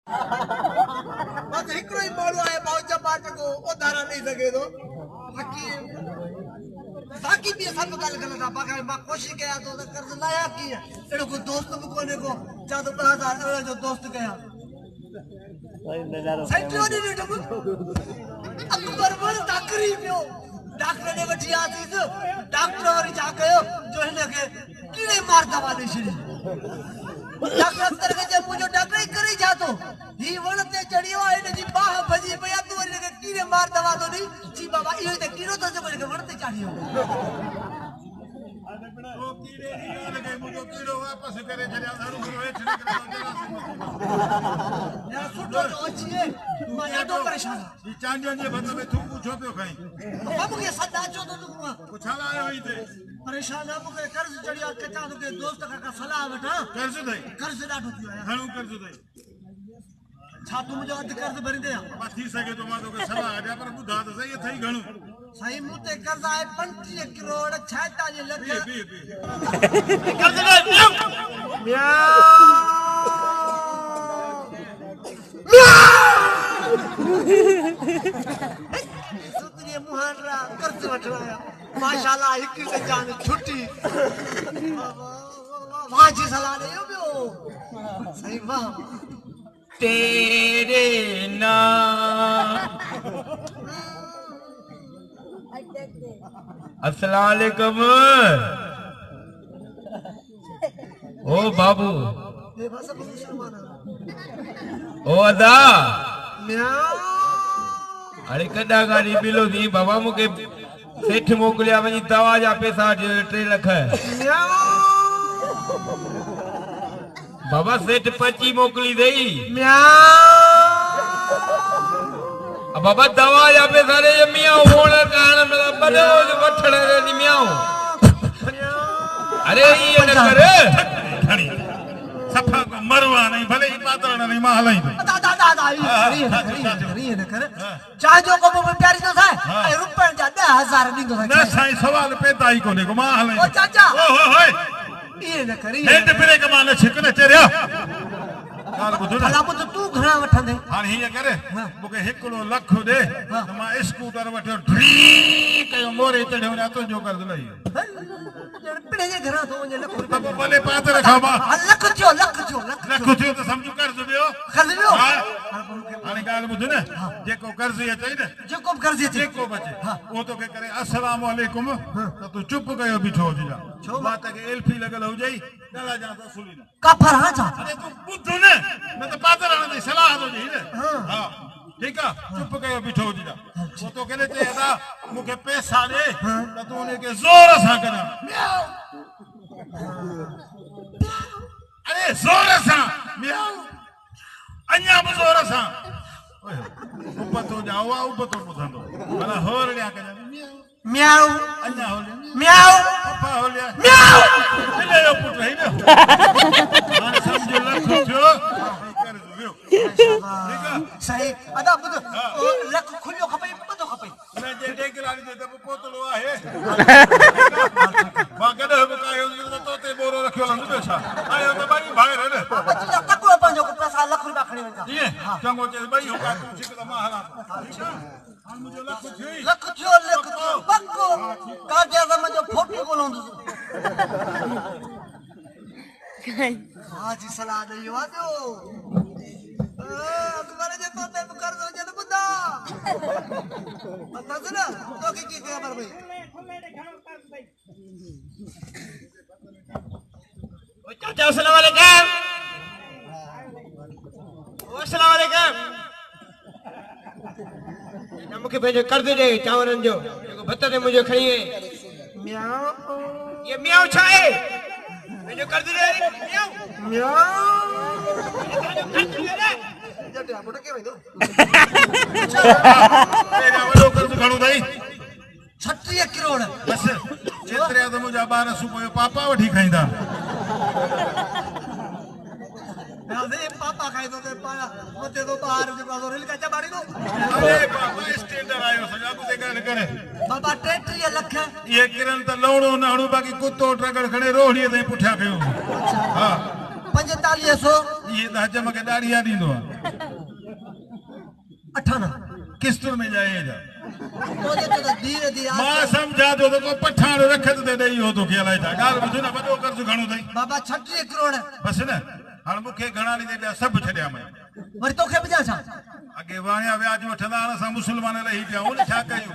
बस हिकड़ो ही माण्हू आहे मौज पाट को उधारा नहीं सके तो बाकी भी सब गल गलत है बाकी मां कोशिश कया तो कर्ज लाया की है एड़ो को दोस्त भी कोने को जा तो 10,000 जो दोस्त कया सही तो नहीं डब अकबर बोल ताकरी पियो डॉक्टर ने वठी आती तो डॉक्टर वरी जा कयो जो हिन के कीड़े मार दवा दे छड़ी डॉक्टर अंदर के जे मुजो डॉक्टर ही करे जातो ही वण ते चढ़ियो आहे ने जी बाह भजी पया तू वरी के कीड़े मार दवा तो नहीं जी बाबा इहो ते कीड़ो तो जो के वण ते चढ़ियो ओ कीड़े ही लगे मुजो कीड़ो वापस करे छड़िया दारू गुरो हेठ निकरे यार सुठो तो अचिए मां ॾाढो परेशान ई चांडियन जे बंद में तू पूछो पियो खई बाबू के सदा चो तो तू पुछाला आयो ही ते परेशान है मुके कर्ज चढ़िया के चा के दोस्त का सलाह वठा कर्ज दई कर्ज ॾाढो थियो है घणो कर्ज दई छा तू मुजो अध कर्ज भरी दे बा थी सके तो मां तो के सलाह आजा पर बुधा तो सही थई घणो सही मुते कर्ज आए 35 करोड़ 46 लख बी कर्ज दे सुतरी मुहारा कर्ज वठवाया माशाल्लाह एक से जान छुट्टी वाह जी सलाह दे यो सही वाह तेरे नाम अस्सलाम वालेकुम ओ बाबू ये भाषा मुसलमान ओ अदा म्याऊ अरे कदा गाड़ी बिलो दी बाबा मुके सेठ मोकलिया वनी दवा जा पैसा 3 लाख म्याऊ बाबा सेठ 25 मोकली देई म्याऊ बाबा दवा जा पैसा रे मियाओ होण कान मतलब बड़ो वठण रे नी मियाओ अरे ये न कर घणी सफा को मरवा नहीं भले ही पात्र नहीं मां हलाई दादा री न कर चाहे जो को प्यारी तो था रुपए जा 10,000 दी तो ना साईं सवाल पैदा ही कोने को मां हलाई ओ चाचा ओ होय ये न करी हेड फिरे के माने छिक न चरिया गाल बुधो भला बुध तू घणा वठंदे हां हीअ करे मुके 1 लाख दे त मां स्कूटर वठो ड्री कयो मोरे चढ़ियो ना तो जो कर दई पिणे जे घरा तो वने लख रुपया बाबा भले पात्र रखा लख थियो लख थियो तो समझ कर्ज दियो हाणे गाल बुध न जेको कर्ज अचे न जेको कर्ज अचे जेको बचे वो तो के करे अस्सलाम वालेकुम तो तू चुप कयो बीठो हुजा छो बात के एल्फी लगल हो जाई गला जा तो सुली न काफर हां जा अरे तू बुध न मैं तो पात्र रहने दी सलाह दो जी हां ठीक है चुप कयो बीठो हुजा वो तो कहले ते अदा मुके पैसा दे तो तू ने के जोर सा करा अरे जोर सा म्याऊ अन्या जोर सा ऊपर तो जाओ ऊपर तो बुधंदो भला होर लिया के म्याऊ अन्या हो लिया म्याऊ पापा हो लिया म्याऊ ले यो पुट रही ना हां समझो लख थियो कर जो ठीक है सही अदा बुध लख खुलियो खपई बदो खपई मैं जे देख लानी दे तो पोतलो आहे मां कदे बुकायो तो ते बोरो रखियो लन बेसा आयो तो भाई बाहर है ना अच्छा तको पंजो को पैसा लख रुपया खणी वजा ये चंगो जे भाई होका तू ठीक तो मां हला ठीक है हां मुझे लख थियो पक्को काजे समझो फोटो कोलों हां जी सलाह दयो आजो अकबर जे तो ते कर्ज हो जन बुदा पता ना तो की खबर भाई ओ चाचा अस्सलाम वालेकुम ओ अस्सलाम वालेकुम न मुके भेजो कर्ज दे चावरन जो जेको भत ने मुझे खणी है म्याऊ ये मियाओ छाए भेजो कर्ज दे मियाओ जटिया मोटा के भाई दो तेरा वडो कर्ज घणो दई 36 करोड़ बस जेतरे तो मुजा 1200 पयो पापा वठी खाइंदा अरे पापा खाई तो पाया मते तो बाहर जो बाहर रेल का बाड़ी दो अरे पापा स्टैंडर आयो सजा को देखा न करे बाबा 33 लाख ये किरण त लौड़ो न हणो बाकी कुत्तो ट्रगड़ खणे रोहड़ीअ ते पुठिया कयो हां 4500 ये त हज मूंखे ॾाढ़िया ॾींदो आहे 18 किस्तुनि में जाए जा तोजे तो धीरे धीरे मां सम्झा थो त को पठाण रखत ते ॾेई हो तोखे अलाए छा ॻाल्हि ॿुध न वॾो कर्ज़ घणो अथई बाबा 36 करोड़ बसि न हाणे मूंखे घणा ॾींदे ॿिया सभु छॾिया मैं वरी तोखे बि छा अॻे वाणिया व्याज वठंदा हाणे असां मुस्लमान रही पिया हुन छा कयूं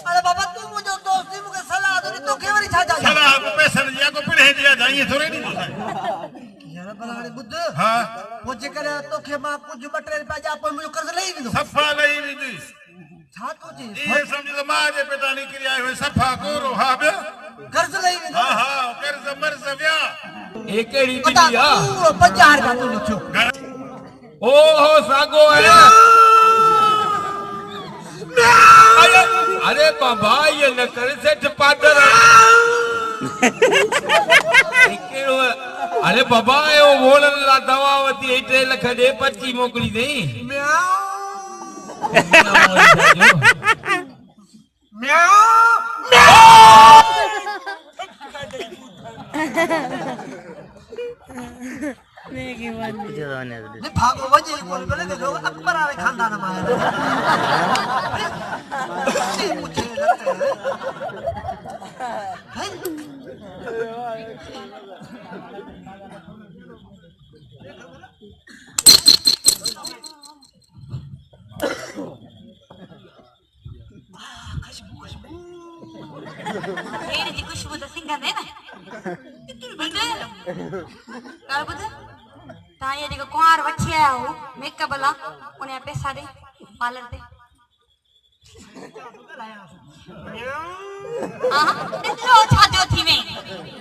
अरे बाबा तू मुझे दोस्त दी मुझे सलाह दे तो के वरी छा सलाह पैसनि जी को पिणे जी जा ईअं थोरे ॾींदो साईं यार बलाड़े बुद्ध हा वो जे करे तोखे मां कुछ मटेरियल पैजा पर मुझे कर्ज लई विंदो सफ़ा लई वेंदी छा तो जी ये समझ त मां जे पेटा निकिरी आयो है सफ़ा कोरो हा बे कर्ज लई विंदो हा हा कर्ज मर्ज विया ए केड़ी पता बिल्ली आ पूरो 50 का तू लिखो ओहो सागो है अरे बाबा ये न कर सेठ पादर अरे बाबा यो बोलन ला दवा वती 3 लाख दे पर्ची मोकली दई ने भागो वजे बोल बोले देखो अकबर आवे खानदान में आया मुझे लगता है मेरी जी खुशबू तो सिंगा दे ना बुध कर बुध ता ये देखो कुआर वठी आया हो मेकअप वाला उन्हें पैसा दे पार्लर दे हां इतनो छाजो थी में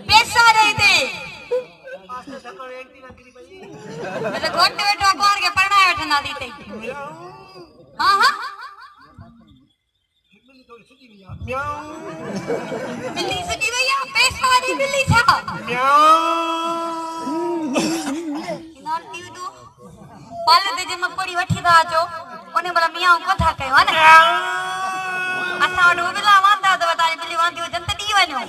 पैसा दे दे मैं तो गोटे बेटो कुआर के पढ़ना है बैठना दी ते हां हां बिल्ली सटी भैया पैसा दी बिल्ली था पाले दे जे मैं पड़ी वठी दा जो ओने मला मियां कथा कयो है ना असा वडो बिला वांदा तो तारी बिल्ली वांदी हो जंत दी वनो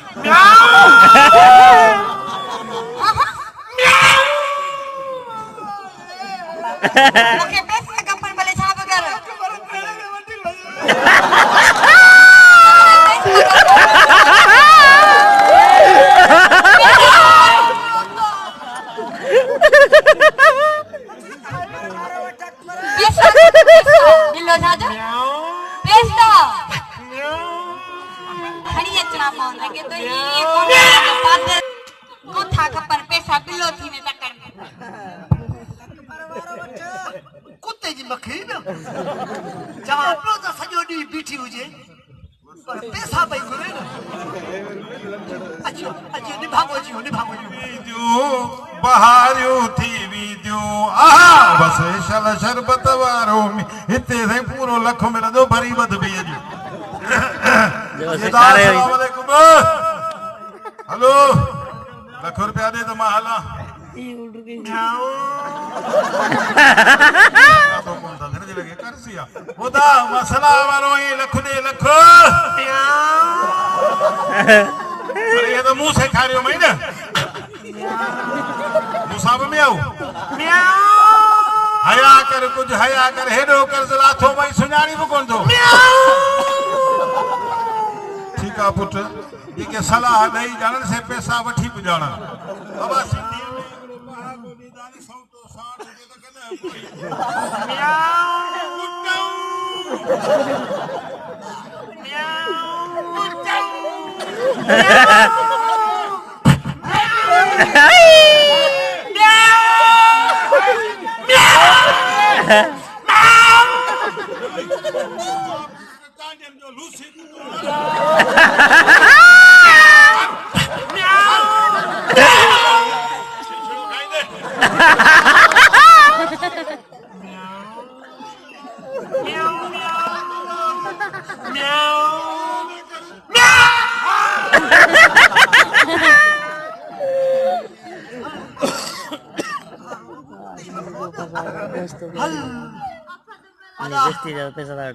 ओके पैसा कपन भले छा बगर बिल्लो जाजो पेस्ता खड़ी अचना पवन लगे तो ये कौन पाद कोठा खपर पैसा बिल्लो थी में तकन कुत्ते जी मखी न जवां पियो त सॼो ॾींहुं बीठी हुजे पर पैसा भई घुरे न अचो अचो निभागो जी वीडियो बहारियो थी वीडियो आ बस शल शरबत वारो हिते से पूरो लख मिलंदो भरी बद बि जो अस्सलाम वालेकुम हेलो लख रुपया दे तो मां हला तो कौन सा धन लगे करसिया होदा मसला वारो ही लख दे लख अरे ये तो मुंह से खा रहे हो मैं ना मुसाब में आओ हया कर कुछ हया कर हेडो कर लाथो मैं सुनानी भी कौन दो ठीक है पुट ये के सलाह नहीं जानन से पैसा वठी भी जाना बाबा सिंधी में पहाड़ को दीदानी सौ तो 60 रुपए तक ना पैसा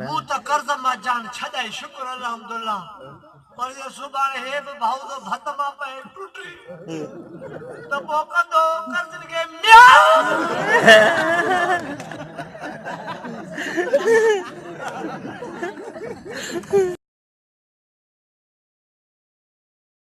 वो तो कर्ज मा जान छदाई शुक्र अल्हम्दुलिल्लाह पर जो सुभाणे हे बि भाऊ जो भत मां पए टुटी त पोइ कंदो कर्जन खे म्याऊ